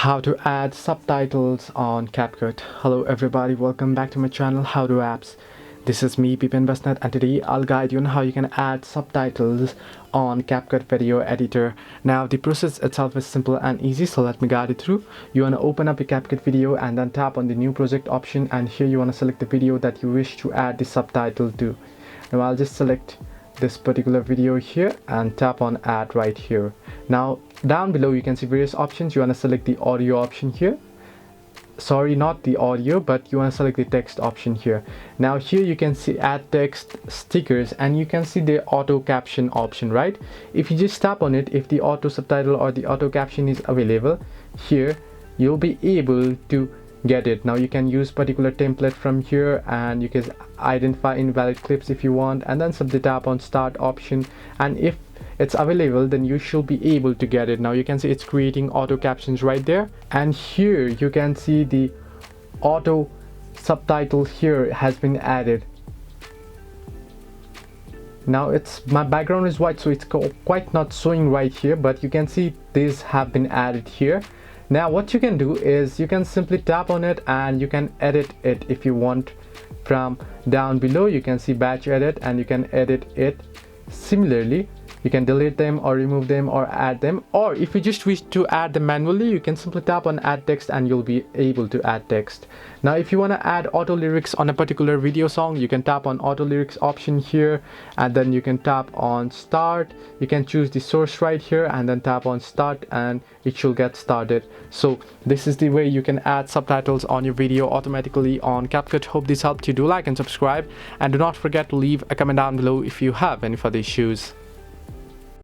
How to add subtitles on CapCut. Hello everybody, welcome back to my channel How to Apps. This is me Pipan Basnet, and today I'll guide you on how you can add subtitles on CapCut video editor. Now the process itself is simple and easy, so let me guide you through. You want to open up your CapCut video and then tap on the new project option, and here you want to select the video that you wish to add the subtitle to. Now I'll just select this particular video here and tap on add right here. Now down below you can see various options. You want to select the audio option here. Sorry, not the audio, but you want to select the text option here. Now here you can see add text stickers, and you can see the auto caption option, right? If you just tap on it, if the auto subtitle or the auto caption is available here, you'll be able to get it. Now you can use particular template from here, and you can identify invalid clips if you want, and then simply tap on start option, and if it's available then you should be able to get it. Now you can see it's creating auto captions right there, and here you can see the auto subtitle here has been added. Now my background is white, so it's quite not showing right here, but you can see these have been added here. Now what you can do is you can simply tap on it and you can edit it if you want. From down below you can see batch edit, and you can edit it. Similarly, you can delete them or remove them or add them, or if you just wish to add them manually, you can simply tap on add text and you'll be able to add text. Now if you want to add auto lyrics on a particular video song, you can tap on auto lyrics option here, and then you can tap on start. You can choose the source right here and then tap on start, and it should get started. So this is the way you can add subtitles on your video automatically on CapCut. Hope this helped you. Do like and subscribe, and do not forget to leave a comment down below if you have any further issues.